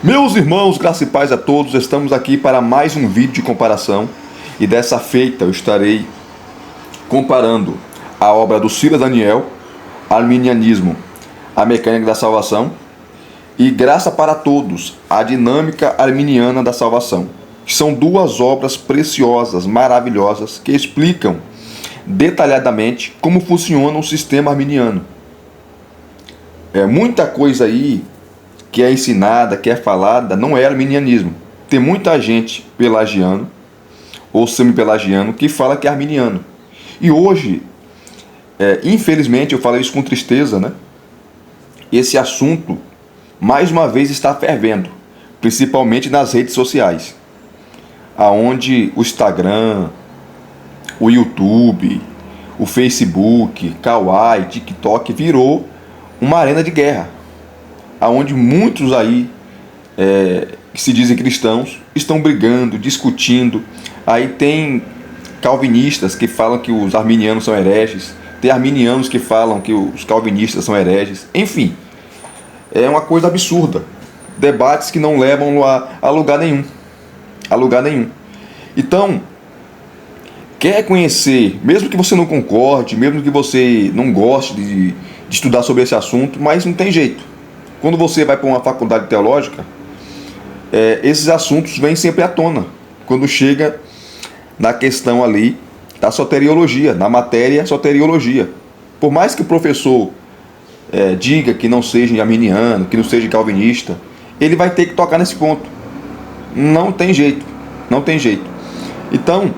Meus irmãos, graça e paz a todos, estamos aqui para mais um vídeo de comparação e dessa feita eu estarei comparando a obra do Silas Daniel, Arminianismo, a Mecânica da Salvação e Graça para Todos, a Dinâmica Arminiana da Salvação, que são duas obras preciosas, maravilhosas, que explicam detalhadamente como funciona o sistema arminiano. Muita coisa aí que é ensinada, que é falada, não é arminianismo. Tem muita gente pelagiano ou semi-pelagiano que fala que é arminiano. E hoje, infelizmente, eu falo isso com tristeza, né? Esse assunto, mais uma vez, está fervendo, principalmente nas redes sociais, aonde o Instagram, o YouTube, o Facebook, Kawaii, TikTok virou uma arena de guerra, aonde muitos aí que se dizem cristãos estão brigando, discutindo. Aí tem calvinistas que falam que os arminianos são hereges, tem arminianos que falam que os calvinistas são hereges. Enfim, é uma coisa absurda, debates que não levam a lugar nenhum, a lugar nenhum. Então, quer conhecer, mesmo que você não concorde, mesmo que você não goste de estudar sobre esse assunto, mas não tem jeito. Quando você vai para uma faculdade teológica, esses assuntos vêm sempre à tona. Quando chega na questão ali da soteriologia, na matéria soteriologia. Por mais que o professor diga que não seja arminiano, que não seja calvinista, ele vai ter que tocar nesse ponto. Não tem jeito, não tem jeito. Então,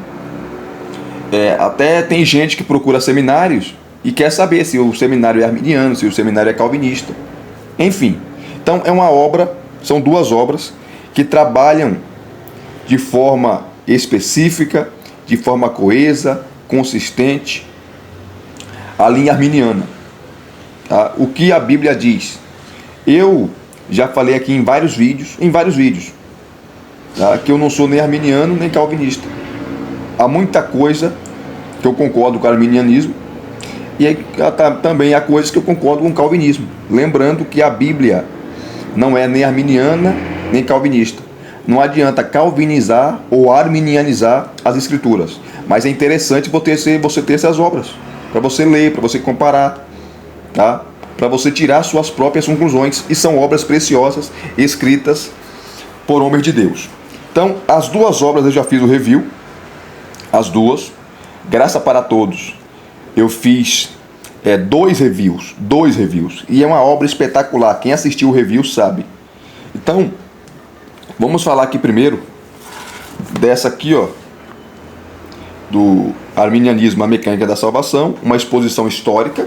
até tem gente que procura seminários e quer saber se o seminário é arminiano, se o seminário é calvinista. Enfim, então são duas obras que trabalham de forma específica, de forma coesa, consistente, a linha arminiana. Tá? O que a Bíblia diz? Eu já falei aqui em vários vídeos, tá? Que eu não sou nem arminiano nem calvinista. Há muita coisa que eu concordo com o arminianismo, e também há coisas que eu concordo com o calvinismo. Lembrando que a Bíblia não é nem arminiana nem calvinista. Não adianta calvinizar ou arminianizar as escrituras. Mas é interessante você ter essas obras, para você ler, para você comparar, tá? Para você tirar suas próprias conclusões. E são obras preciosas, escritas por homens de Deus. Então, as duas obras eu já fiz o review. As duas. Graça para Todos. Eu fiz dois reviews, e é uma obra espetacular. Quem assistiu o review sabe. Então, vamos falar aqui primeiro dessa aqui, ó, do Arminianismo, a Mecânica da Salvação, uma exposição histórica,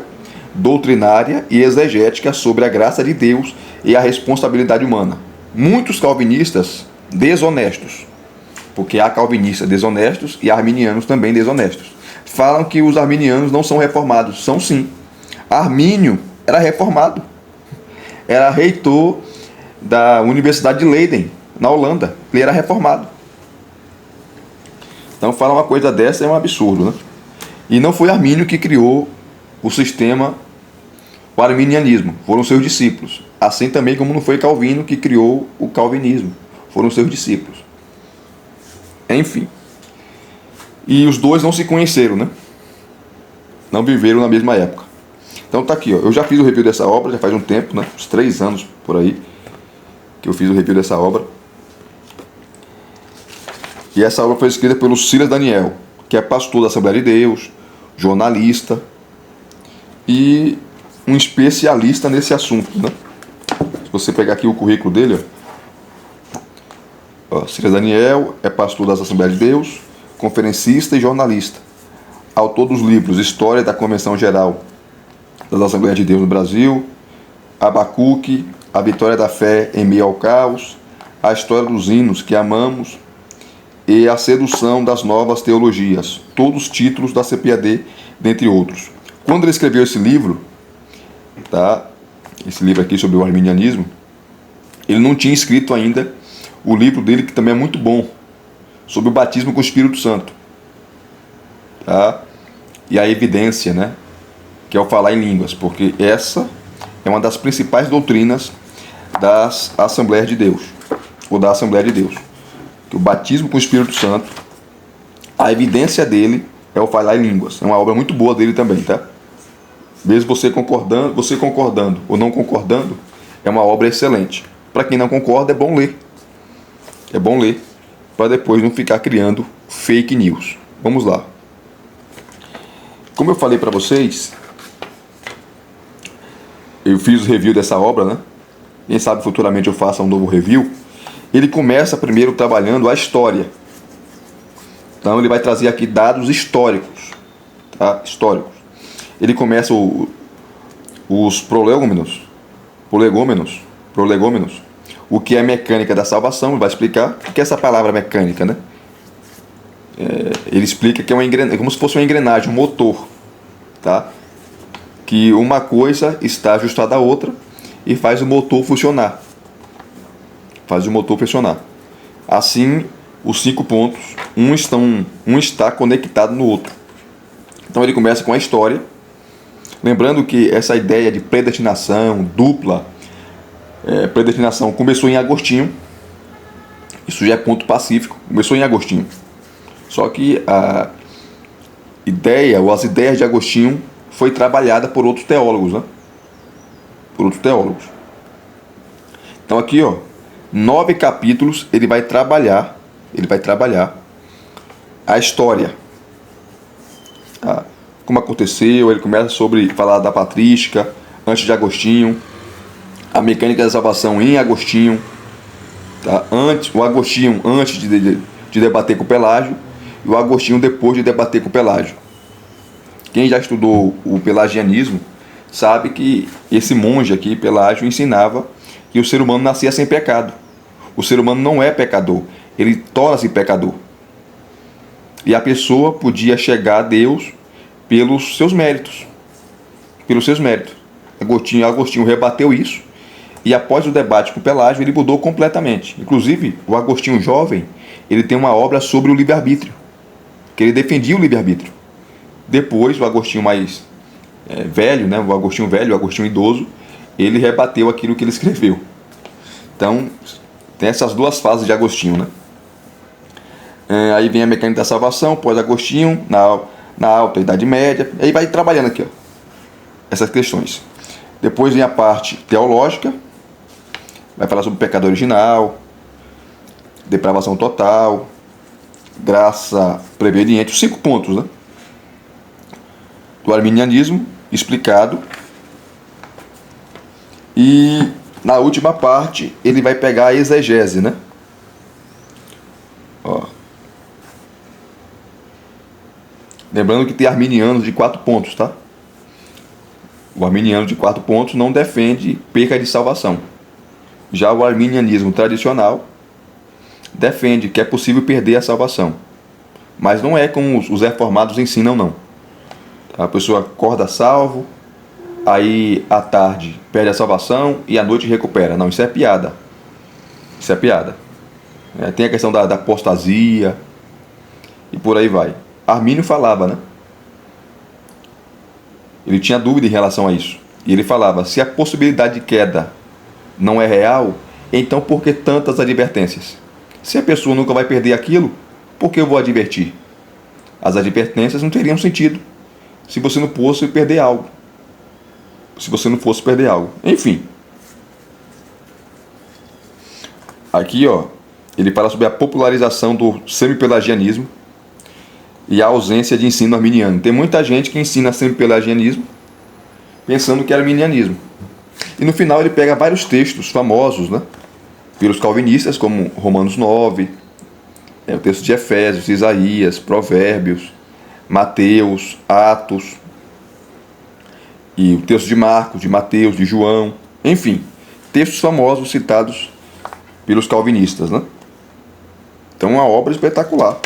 doutrinária e exegética sobre a graça de Deus e a responsabilidade humana. Muitos calvinistas desonestos, porque há calvinistas desonestos e arminianos também desonestos, falam que os arminianos não são reformados. São sim. Armínio era reformado. Era reitor da Universidade de Leiden, na Holanda. Ele era reformado. Então falar uma coisa dessa é um absurdo, né? E não foi Armínio que criou o sistema, o arminianismo. Foram seus discípulos. Assim também como não foi Calvino que criou o calvinismo. Foram seus discípulos. Enfim. E os dois não se conheceram, né? Não viveram na mesma época. Então tá aqui, ó. Eu já fiz o review dessa obra, já faz um tempo, né? Uns 3 anos por aí que eu fiz o review dessa obra. E essa obra foi escrita pelo Silas Daniel, que é pastor da Assembleia de Deus, jornalista e um especialista nesse assunto, né? Se você pegar aqui o currículo dele, ó, Silas Daniel é pastor das Assembleias de Deus, conferencista e jornalista, autor dos livros História da Convenção Geral das Assembleias de Deus no Brasil, Abacuque, A Vitória da Fé em Meio ao Caos, A História dos Hinos que Amamos e A Sedução das Novas Teologias, todos títulos da CPAD, dentre outros. Quando ele escreveu esse livro, tá? Esse livro aqui sobre o arminianismo, ele não tinha escrito ainda o livro dele, que também é muito bom, sobre o batismo com o Espírito Santo, tá? E a evidência, né? Que é o falar em línguas, porque essa é uma das principais doutrinas das Assembleias de Deus, ou da Assembleia de Deus. Que o batismo com o Espírito Santo, a evidência dele é o falar em línguas. É uma obra muito boa dele também, tá? Mesmo você concordando ou não concordando, é uma obra excelente. Para quem não concorda, é bom ler. É bom ler, para depois não ficar criando fake news. Vamos lá. Como eu falei para vocês, eu fiz o review dessa obra, né? Quem sabe futuramente eu faça um novo review. Ele começa primeiro trabalhando a história. Então ele vai trazer aqui dados históricos, tá? Históricos. Ele começa os prolegômenos, o que é a mecânica da salvação. Ele vai explicar o que é essa palavra mecânica, né? Ele explica que é como se fosse uma engrenagem, um motor, tá? Que uma coisa está ajustada à outra e faz o motor funcionar. Assim, os 5 pontos, um está conectado no outro. Então ele começa com a história, lembrando que essa ideia de predestinação dupla, predestinação começou em Agostinho. Isso já é ponto pacífico, começou em Agostinho. Só que a ideia, ou as ideias de Agostinho, foi trabalhada por outros teólogos, né? Então aqui, 9 capítulos ele vai trabalhar a história. Como aconteceu, ele começa sobre falar da patrística, antes de Agostinho, a mecânica da salvação em Agostinho, tá? O Agostinho antes de debater com o Pelágio, e o Agostinho depois de debater com o Pelágio. Quem já estudou o pelagianismo sabe que esse monge aqui, Pelágio, ensinava que o ser humano nascia sem pecado. O ser humano não é pecador, ele torna-se pecador. E a pessoa podia chegar a Deus pelos seus méritos. Agostinho rebateu isso, e após o debate com o Pelágio, ele mudou completamente. Inclusive, o Agostinho jovem, ele tem uma obra sobre o livre-arbítrio, que ele defendia o livre-arbítrio. Depois, o Agostinho mais velho, né, o Agostinho idoso, ele rebateu aquilo que ele escreveu. Então, tem essas duas fases de Agostinho, né? Aí vem a mecânica da salvação, pós-Agostinho, na Alta Idade Média, aí vai trabalhando aqui, essas questões. Depois vem a parte teológica, vai falar sobre o pecado original, depravação total, graça preveniente, os 5 pontos, né? Do arminianismo explicado. E na última parte ele vai pegar a exegese, né? Lembrando que tem arminianos de 4 pontos, tá? O arminiano de 4 pontos não defende perca de salvação. Já o arminianismo tradicional defende que é possível perder a salvação. Mas não é como os reformados ensinam, não. A pessoa acorda salvo, aí à tarde perde a salvação e à noite recupera. Não, isso é piada. Tem a questão da apostasia e por aí vai. Armínio falava, né? Ele tinha dúvida em relação a isso. E ele falava, se a possibilidade de queda não é real, então por que tantas advertências? Se a pessoa nunca vai perder aquilo, por que eu vou advertir? As advertências não teriam sentido se você não fosse perder algo. Enfim. Aqui, ele fala sobre a popularização do semipelagianismo e a ausência de ensino arminiano. Tem muita gente que ensina semipelagianismo pensando que é arminianismo. E no final ele pega vários textos famosos, né, pelos calvinistas, como Romanos 9, o texto de Efésios, Isaías, Provérbios, Mateus, Atos, e o texto de Marcos, de Mateus, de João, enfim, textos famosos citados pelos calvinistas, né? Então, uma obra espetacular.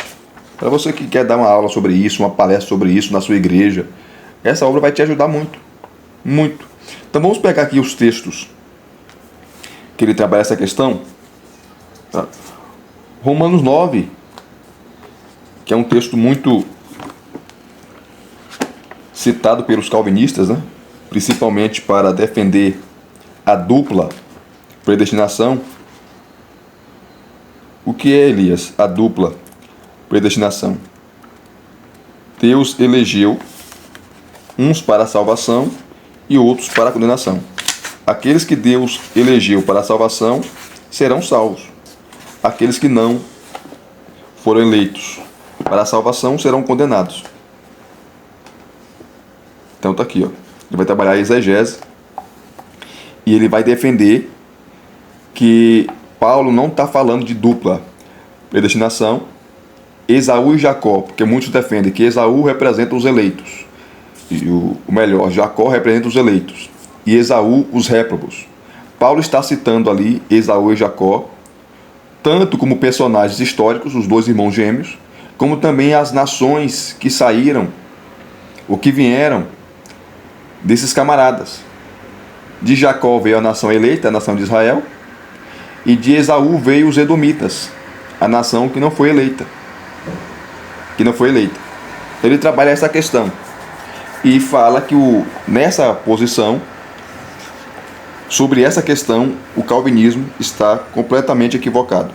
Para você que quer dar uma aula sobre isso, uma palestra sobre isso na sua igreja, essa obra vai te ajudar muito, muito. Então, vamos pegar aqui os textos que ele trabalha essa questão. Tá? Romanos 9, que é um texto muito citado pelos calvinistas, né? Principalmente para defender a dupla predestinação, o que é, Elias? A dupla predestinação. Deus elegeu uns para a salvação e outros para a condenação. Aqueles que Deus elegeu para a salvação serão salvos. Aqueles que não foram eleitos para a salvação serão condenados. Então está aqui, ó. Ele vai trabalhar a exegese e ele vai defender que Paulo não está falando de dupla predestinação, Esaú e Jacó, porque muitos defendem que Esaú representa os eleitos, e o melhor, Jacó representa os eleitos, e Esaú os réprobos. Paulo está citando ali Esaú e Jacó, tanto como personagens históricos, os dois irmãos gêmeos, como também as nações que saíram, ou que vieram desses camaradas. De Jacó veio a nação eleita, a nação de Israel, e de Esaú veio os edomitas, a nação que não foi eleita. Ele trabalha essa questão e fala que nessa posição, sobre essa questão, o calvinismo está completamente equivocado.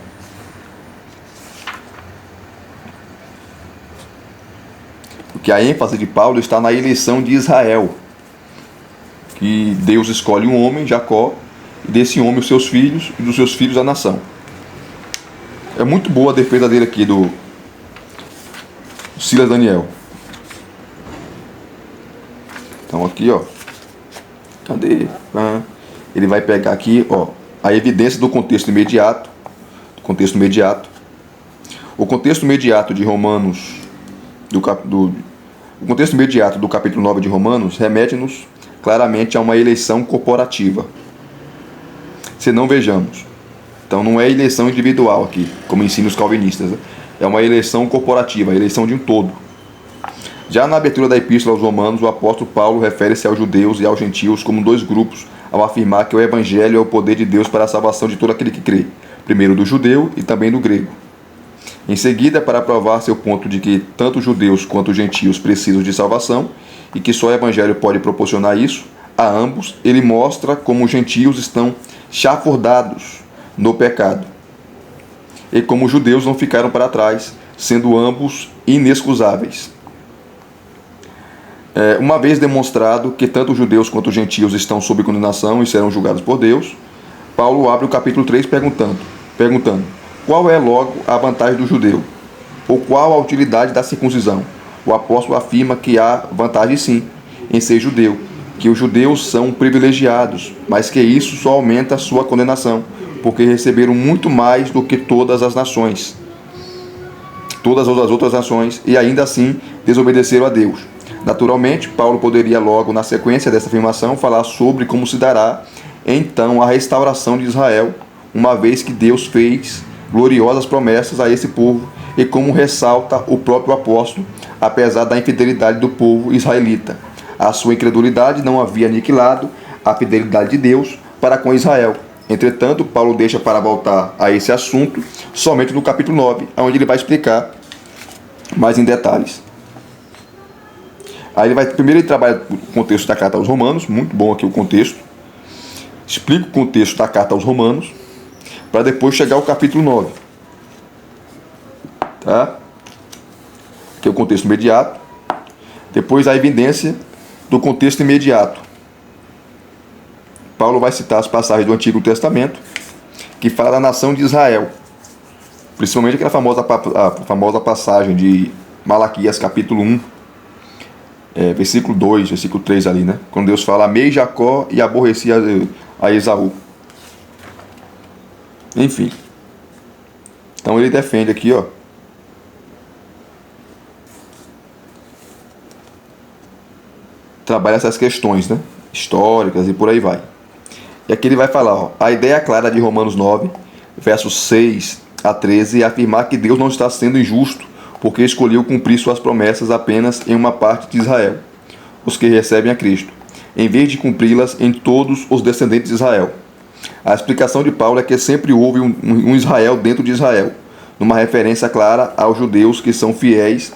Porque a ênfase de Paulo está na eleição de Israel, que Deus escolhe um homem, Jacó, e desse homem os seus filhos, e dos seus filhos a nação. É muito boa a defesa dele aqui, do Silas Daniel. Então aqui, ó. Cadê? Ele vai pegar aqui, ó, a evidência do contexto imediato. O contexto imediato de Romanos, o contexto imediato do capítulo 9 de Romanos remete-nos claramente a uma eleição corporativa. Se não vejamos. Então não é eleição individual aqui, como ensinam os calvinistas. É uma eleição corporativa, a eleição de um todo. Já na abertura da epístola aos Romanos, o apóstolo Paulo refere-se aos judeus e aos gentios como dois grupos, ao afirmar que o evangelho é o poder de Deus para a salvação de todo aquele que crê, primeiro do judeu e também do grego. Em seguida, para provar seu ponto de que tanto judeus quanto gentios precisam de salvação e que só o evangelho pode proporcionar isso, a ambos, ele mostra como os gentios estão chafurdados no pecado, e como os judeus não ficaram para trás, sendo ambos inexcusáveis. Uma vez demonstrado que tanto os judeus quanto os gentios estão sob condenação e serão julgados por Deus, Paulo abre o capítulo 3 perguntando: qual é logo a vantagem do judeu? Ou qual a utilidade da circuncisão? O apóstolo afirma que há vantagem sim em ser judeu, que os judeus são privilegiados, mas que isso só aumenta a sua condenação, porque receberam muito mais do que todas as outras nações, e ainda assim desobedeceram a Deus. Naturalmente, Paulo poderia logo, na sequência dessa afirmação, falar sobre como se dará então a restauração de Israel, uma vez que Deus fez gloriosas promessas a esse povo, e como ressalta o próprio apóstolo, apesar da infidelidade do povo israelita, a sua incredulidade não havia aniquilado a fidelidade de Deus para com Israel. Entretanto, Paulo deixa para voltar a esse assunto somente no capítulo 9, onde ele vai explicar mais em detalhes. Aí primeiro ele trabalha o contexto da carta aos Romanos, muito bom aqui o contexto. Explica o contexto da carta aos Romanos, para depois chegar ao capítulo 9. Tá? Que é o contexto imediato. Depois a evidência do contexto imediato. Paulo vai citar as passagens do Antigo Testamento que fala da nação de Israel, principalmente aquela famosa passagem de Malaquias capítulo 1, versículo 2, versículo 3 ali, né? Quando Deus fala: amei Jacó e aborreci a Esaú. Enfim. Então ele defende aqui, ó, trabalha essas questões, né, históricas e por aí vai. E aqui ele vai falar, ó, a ideia clara de Romanos 9, versos 6 a 13, é afirmar que Deus não está sendo injusto porque escolheu cumprir suas promessas apenas em uma parte de Israel, os que recebem a Cristo, em vez de cumpri-las em todos os descendentes de Israel. A explicação de Paulo é que sempre houve um Israel dentro de Israel, numa referência clara aos judeus que são fiéis,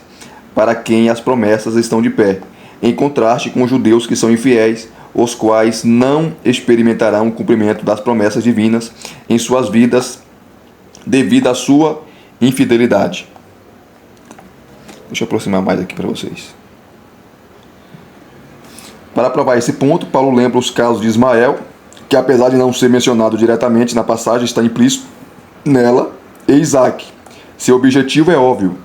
para quem as promessas estão de pé, em contraste com os judeus que são infiéis, os quais não experimentarão o cumprimento das promessas divinas em suas vidas devido à sua infidelidade. Deixa eu aproximar mais aqui para vocês. Para provar esse ponto, Paulo lembra os casos de Ismael, que apesar de não ser mencionado diretamente na passagem, está implícito nela, e Isaac. Seu objetivo é óbvio.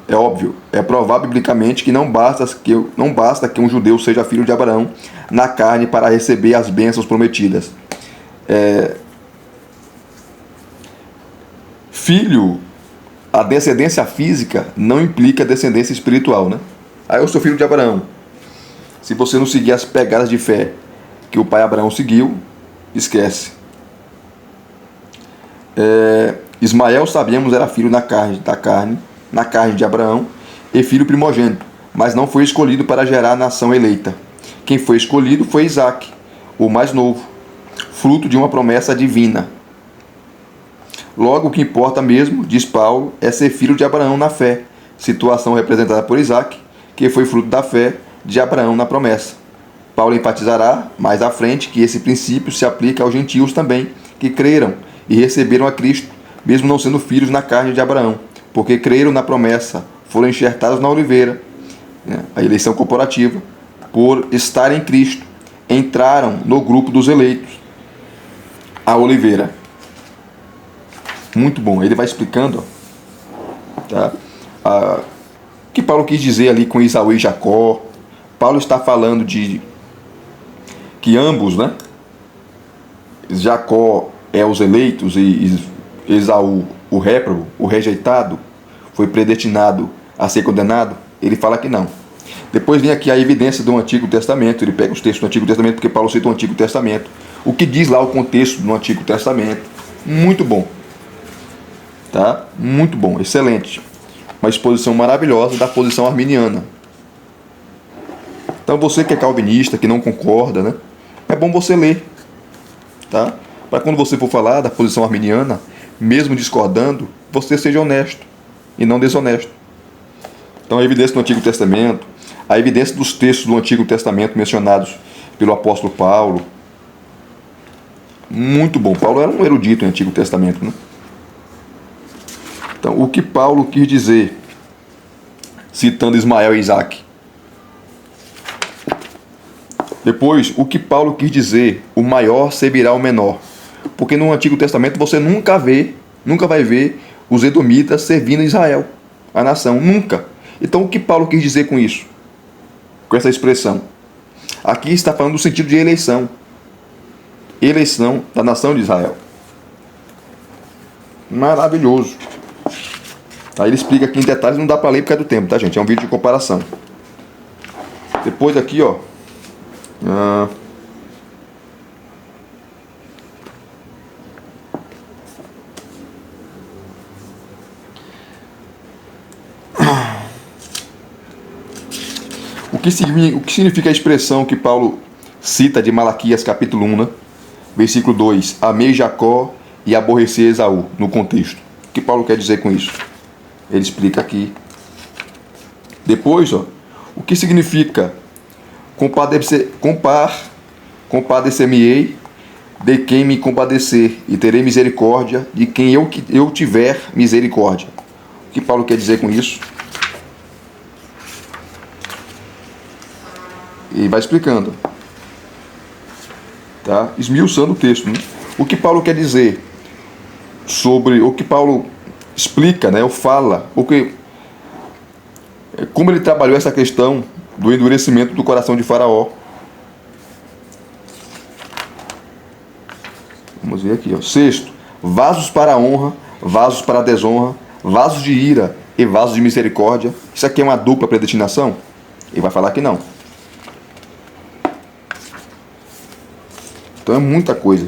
É provar biblicamente que não basta que um judeu seja filho de Abraão na carne para receber as bênçãos prometidas. Filho, a descendência física não implica descendência espiritual, né? Aí eu sou filho de Abraão. Se você não seguir as pegadas de fé que o pai Abraão seguiu, esquece. Ismael, sabemos, era filho na carne de Abraão e filho primogênito, mas não foi escolhido para gerar a nação eleita. Quem foi escolhido foi Isaac, o mais novo, fruto de uma promessa divina. Logo, o que importa mesmo, diz Paulo, é ser filho de Abraão na fé, situação representada por Isaac, que foi fruto da fé de Abraão na promessa. Paulo enfatizará mais à frente que esse princípio se aplica aos gentios também, que creram e receberam a Cristo, mesmo não sendo filhos na carne de Abraão, porque creram na promessa, foram enxertados na oliveira, a eleição corporativa, por estar em Cristo, entraram no grupo dos eleitos, a oliveira. Muito bom, ele vai explicando, tá? O que Paulo quis dizer ali com Esaú e Jacó. Paulo está falando de que ambos, né? Jacó é os eleitos e Esaú, o réprobo, o rejeitado, foi predestinado a ser condenado. Ele fala que não. Depois vem aqui a evidência do Antigo Testamento. Ele pega os textos do Antigo Testamento, porque Paulo cita o Antigo Testamento. O que diz lá o contexto do Antigo Testamento. Muito bom. Tá? Muito bom, excelente. Uma exposição maravilhosa da posição arminiana. Então você que é calvinista, que não concorda, né? É bom você ler. Tá? Para quando você for falar da posição arminiana, mesmo discordando, você seja honesto e não desonesto. Então a evidência do Antigo Testamento, a evidência dos textos do Antigo Testamento mencionados pelo apóstolo Paulo. Muito bom. Paulo era um erudito no Antigo Testamento, né? Então, o que Paulo quis dizer, citando Ismael e Isaac? Depois, o que Paulo quis dizer, o maior servirá ao menor. Porque no Antigo Testamento você nunca vai ver os edomitas servindo Israel, a nação, nunca. Então, o que Paulo quis dizer com isso? Com essa expressão? Aqui está falando do sentido de eleição. Eleição da nação de Israel. Maravilhoso. Aí ele explica aqui em detalhes, não dá para ler por causa do tempo, tá, gente? É um vídeo de comparação. Depois aqui, ó. O que significa a expressão que Paulo cita de Malaquias capítulo 1, né? Versículo 2. Amei Jacó e aborreci Esaú, no contexto. O que Paulo quer dizer com isso? Ele explica aqui. Depois, ó, o que significa compadecer-me-ei de quem me compadecer, e terei misericórdia de quem eu tiver misericórdia. O que Paulo quer dizer com isso? E vai explicando. Tá? Esmiuçando o texto, né? O que Paulo quer dizer sobre o que Paulo explica, né, ou fala, como ele trabalhou essa questão do endurecimento do coração de Faraó. Vamos ver aqui, ó. Sexto, vasos para a honra, vasos para a desonra, vasos de ira e vasos de misericórdia. Isso aqui é uma dupla predestinação? Ele vai falar que não. Então é muita coisa.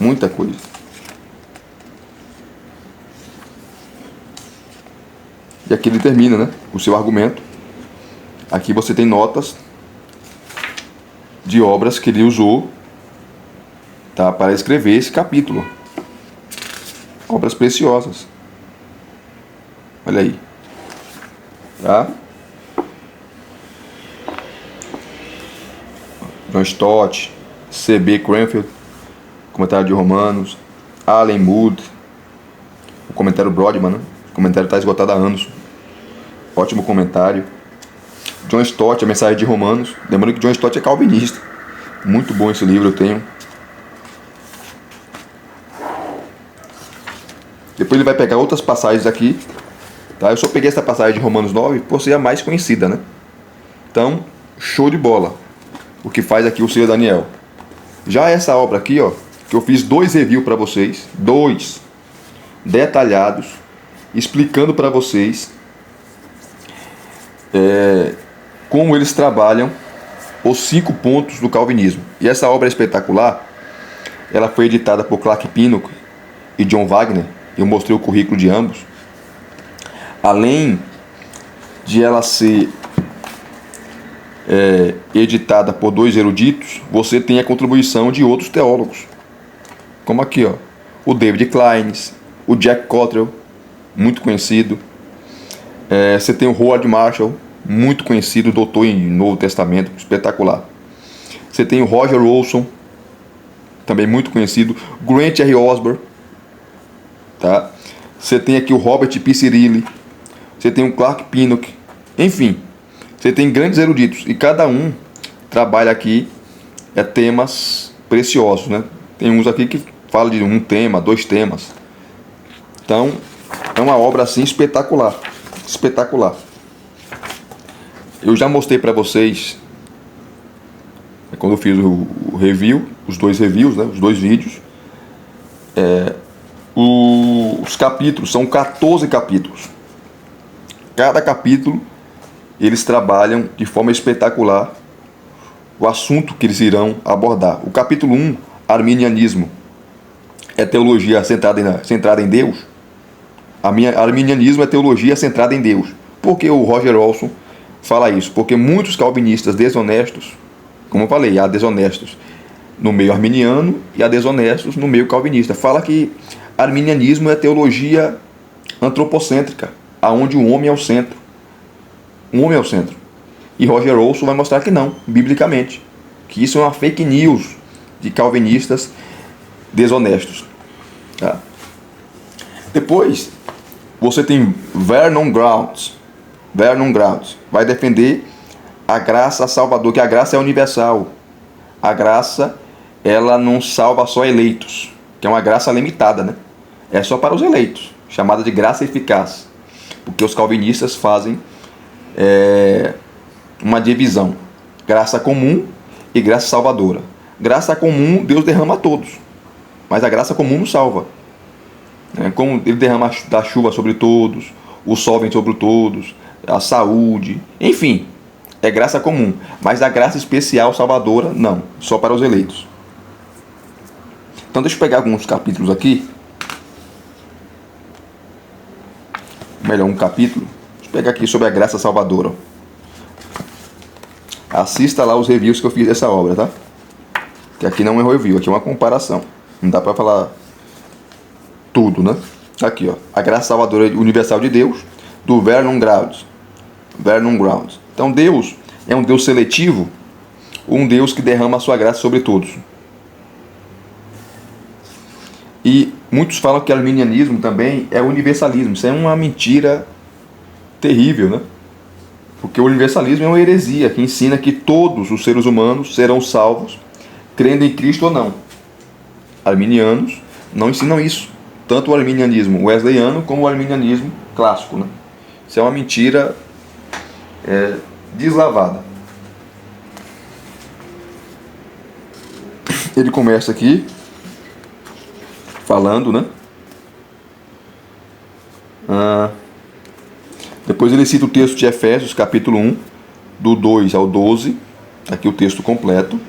Muita coisa. E aqui ele termina, né, o seu argumento. Aqui você tem notas de obras que ele usou, tá, para escrever esse capítulo. Obras preciosas. Olha aí. Tá? John Stott, C.B. Cranfield, comentário de Romanos, Allen Moody, o comentário Brodman, né? O comentário está esgotado há anos. Ótimo comentário. John Stott, a mensagem de Romanos. Lembrando que John Stott é calvinista. Muito bom esse livro, eu tenho. Depois ele vai pegar outras passagens aqui. Tá? Eu só peguei essa passagem de Romanos 9 por ser a mais conhecida, né? Então, show de bola. O que faz aqui o Senhor Daniel. Já essa obra aqui, ó, que eu fiz 2 reviews para vocês. 2 detalhados. Explicando para vocês como eles trabalham os 5 pontos do calvinismo. E essa obra é espetacular. Ela foi editada por Clark Pinnock e John Wagner. Eu mostrei o currículo de ambos. Além de ela ser editada por 2 eruditos, você tem a contribuição de outros teólogos. Como aqui, ó, o David Kleins, o Jack Cottrell, muito conhecido. Você tem o Howard Marshall, muito conhecido, doutor em Novo Testamento, espetacular. Você tem o Roger Olson, também muito conhecido. Grant R. Osborne, tá? Você tem aqui o Robert P. Cirilli. Você tem o Clark Pinnock. Enfim, você tem grandes eruditos. E cada um trabalha aqui temas preciosos, né? Tem uns aqui que falam de um tema, 2 temas. Então, é uma obra assim espetacular. Espetacular. Eu já mostrei para vocês, quando eu fiz o review, os 2 reviews, né, os 2 vídeos, os capítulos, são 14 capítulos. Cada capítulo, eles trabalham de forma espetacular o assunto que eles irão abordar. O capítulo 1, arminianismo, é teologia centrada em Deus. Arminianismo é teologia centrada em Deus. Por que o Roger Olson fala isso? Porque muitos calvinistas desonestos, como eu falei, há desonestos no meio arminiano e há desonestos no meio calvinista. Fala que arminianismo é teologia antropocêntrica, aonde o homem é o centro. O homem é o centro. E Roger Olson vai mostrar que não, biblicamente. Que isso é uma fake news de calvinistas desonestos. Tá? Depois, você tem Vernon Grounds. Vernon Grounds vai defender a graça salvadora, que a graça é universal. A graça, ela não salva só eleitos, que é uma graça limitada, né? É só para os eleitos, chamada de graça eficaz. Porque os calvinistas fazem uma divisão: graça comum e graça salvadora. Graça comum, Deus derrama a todos, mas a graça comum não salva. Como ele derrama da chuva sobre todos, o sol vem sobre todos, a saúde, enfim, é graça comum. Mas a graça especial salvadora, não, só para os eleitos. Então deixa eu pegar alguns capítulos aqui. Melhor, um capítulo. Deixa eu pegar aqui sobre a graça salvadora. Assista lá os reviews que eu fiz dessa obra, tá? Que aqui não é review, aqui é uma comparação. Não dá para falar tudo, né? Aqui, ó, a graça salvadora universal de Deus, do Vernon Grounds. Vernon Grounds. Então Deus é um Deus seletivo, um Deus que derrama a sua graça sobre todos. E muitos falam que arminianismo também é universalismo. Isso é uma mentira terrível, né? Porque o universalismo é uma heresia que ensina que todos os seres humanos serão salvos, crendo em Cristo ou não. Arminianos não ensinam isso. Tanto o arminianismo wesleyano como o arminianismo clássico, né? Isso é uma mentira deslavada. Ele começa aqui falando, né? Depois ele cita o texto de Efésios, capítulo 1, do 2 ao 12. Aqui o texto completo.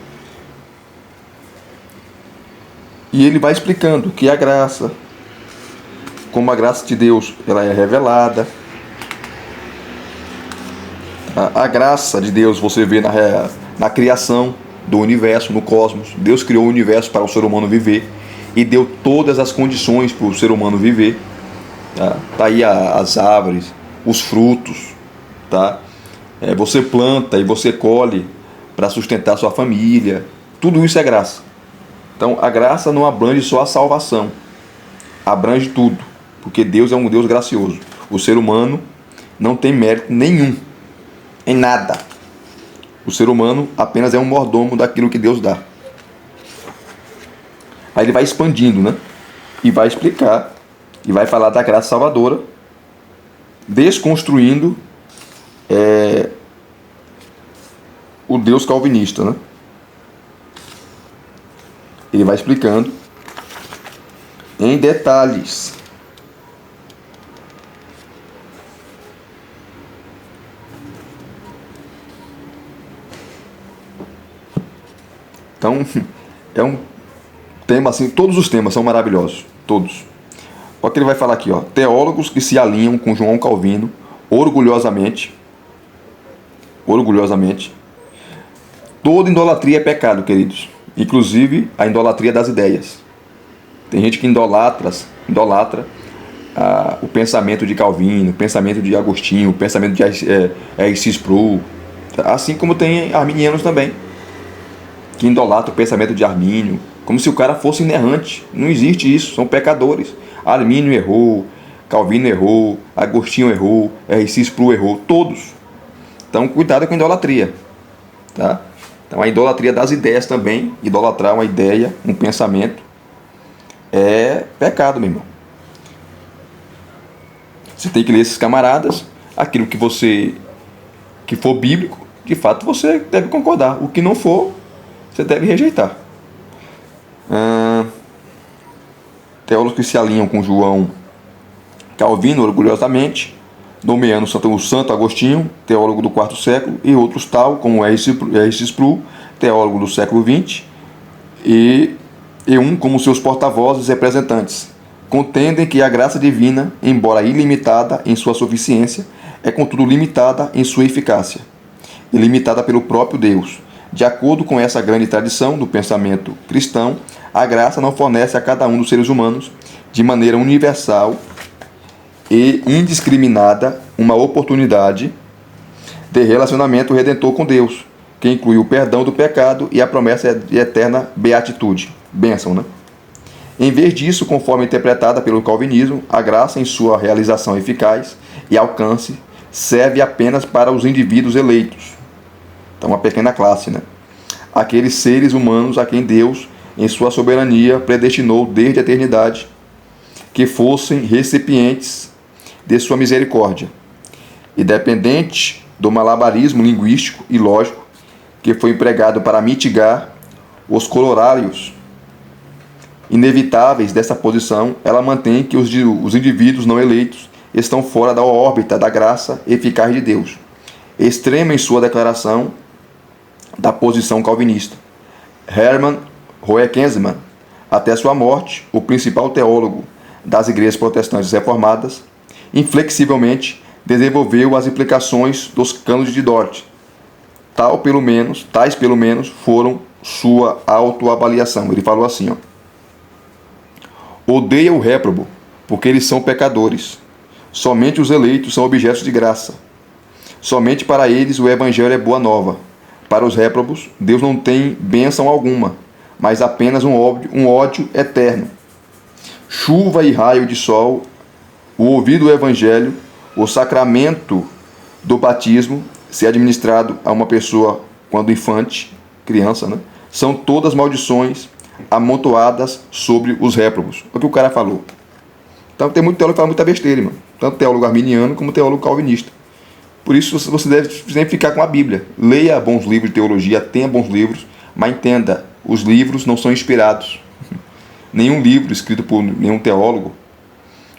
E ele vai explicando que a graça, como a graça de Deus, ela é revelada. A graça de Deus você vê na criação do universo, no cosmos. Deus criou o universo para o ser humano viver e deu todas as condições para o ser humano viver. Tá aí as árvores, os frutos, tá? Você planta e você colhe para sustentar sua família. Tudo isso é graça. Então a graça não abrange só a salvação, abrange tudo, porque Deus é um Deus gracioso. O ser humano não tem mérito nenhum em nada. O ser humano apenas é um mordomo daquilo que Deus dá. Aí ele vai expandindo, né? E vai explicar, e vai falar da graça salvadora, desconstruindo o Deus calvinista, né? Ele vai explicando em detalhes. Então, é um tema assim, todos os temas são maravilhosos, todos. Olha o que ele vai falar aqui, ó. Teólogos que se alinham com João Calvino orgulhosamente. Toda idolatria é pecado, queridos. Inclusive a idolatria das ideias. Tem gente que idolatra o pensamento de Calvino, o pensamento de Agostinho, o pensamento de R.C. Sproul. Assim como tem arminianos também, que idolatra o pensamento de Armínio, como se o cara fosse inerrante. Não existe isso, são pecadores. Armínio errou, Calvino errou, Agostinho errou, R.C. Sproul errou, todos. Então cuidado com a idolatria, tá? Então a idolatria das ideias também, idolatrar uma ideia, um pensamento, é pecado, meu irmão. Você tem que ler esses camaradas, aquilo que for bíblico, de fato você deve concordar. O que não for, você deve rejeitar. Teólogos que se alinham com João Calvino orgulhosamente, nomeando o Santo Agostinho, teólogo do quarto século, e outros tal, como R.C. Sproul, teólogo do século XX, e como seus porta-vozes e representantes. Contendem que a graça divina, embora ilimitada em sua suficiência, é contudo limitada em sua eficácia, e limitada pelo próprio Deus. De acordo com essa grande tradição do pensamento cristão, a graça não fornece a cada um dos seres humanos, de maneira universal e indiscriminada, uma oportunidade de relacionamento redentor com Deus, que inclui o perdão do pecado e a promessa de eterna beatitude, bênção, né? Em vez disso, conforme interpretada pelo calvinismo, a graça em sua realização eficaz e alcance serve apenas para os indivíduos eleitos. Então, uma pequena classe, né? Aqueles seres humanos a quem Deus, em sua soberania, predestinou desde a eternidade, que fossem recipientes de sua misericórdia, independente do malabarismo linguístico e lógico que foi empregado para mitigar os corolários inevitáveis dessa posição. Ela mantém que os indivíduos não eleitos estão fora da órbita da graça eficaz de Deus. Extrema em sua declaração da posição calvinista. Hermann Roentgenmann, até sua morte, o principal teólogo das igrejas protestantes reformadas, inflexivelmente desenvolveu as implicações dos cânones de Dort. Tais pelo menos foram sua autoavaliação. Ele falou assim, ó: odeia o réprobo, porque eles são pecadores. Somente os eleitos são objetos de graça. Somente para eles o evangelho é boa nova. Para os réprobos, Deus não tem bênção alguma, mas apenas um ódio eterno. Chuva e raio de sol, o ouvir do evangelho, o sacramento do batismo, se administrado a uma pessoa quando infante, criança, né? São todas maldições amontoadas sobre os réprobos. É o que o cara falou. Então tem muito teólogo que fala muita besteira, irmão. Tanto teólogo arminiano como teólogo calvinista. Por isso você deve sempre ficar com a Bíblia. Leia bons livros de teologia, tenha bons livros, mas entenda, os livros não são inspirados. Nenhum livro escrito por nenhum teólogo,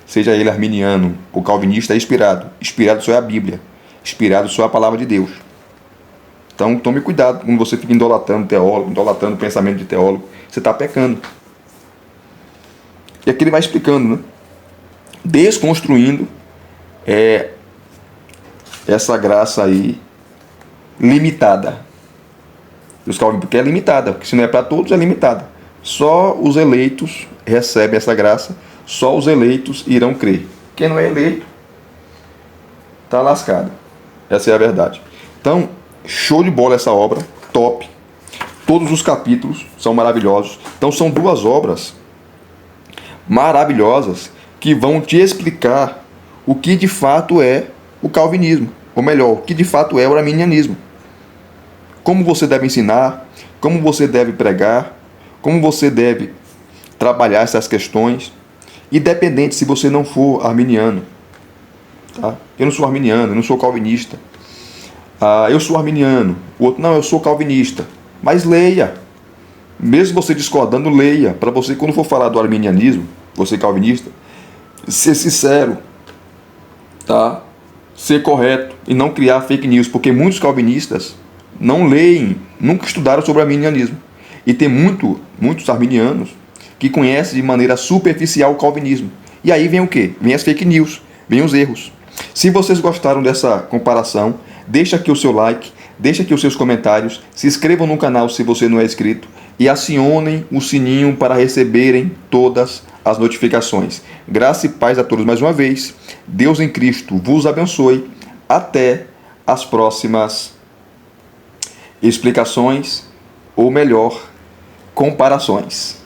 seja ele arminiano ou calvinista, é inspirado. Inspirado só é a Bíblia. Inspirado só é a palavra de Deus. Então tome cuidado quando você fica idolatrando teólogo, idolatrando o pensamento de teólogo. Você está pecando. E aqui ele vai explicando, né? Desconstruindo essa graça aí limitada. Porque é limitada, porque se não é para todos, é limitada. Só os eleitos recebem essa graça, só os eleitos irão crer. Quem não é eleito está lascado. Essa é a verdade. Então, show de bola essa obra. top. Todos os capítulos são maravilhosos. Então são duas obras maravilhosas que vão te explicar o que de fato é o calvinismo, ou melhor, o que de fato é o arminianismo. Como você deve ensinar, como você deve pregar, como você deve trabalhar essas questões, independente se você não for arminiano. Tá? Eu não sou arminiano, eu não sou calvinista. Eu sou arminiano, o outro, não, eu sou calvinista. Mas leia. Mesmo você discordando, leia. Para você, quando for falar do arminianismo, você calvinista, ser sincero, tá? Ser correto e não criar fake news. Porque muitos calvinistas não leem, nunca estudaram sobre arminianismo. E tem muitos arminianos que conhecem de maneira superficial o calvinismo. E aí vem o quê? Vem as fake news, vem os erros. Se vocês gostaram dessa comparação, deixa aqui o seu like, deixa aqui os seus comentários, se inscrevam no canal se você não é inscrito e acionem o sininho para receberem todas as notificações. Graça e paz a todos mais uma vez. Deus em Cristo vos abençoe. Até as próximas explicações, ou melhor, comparações.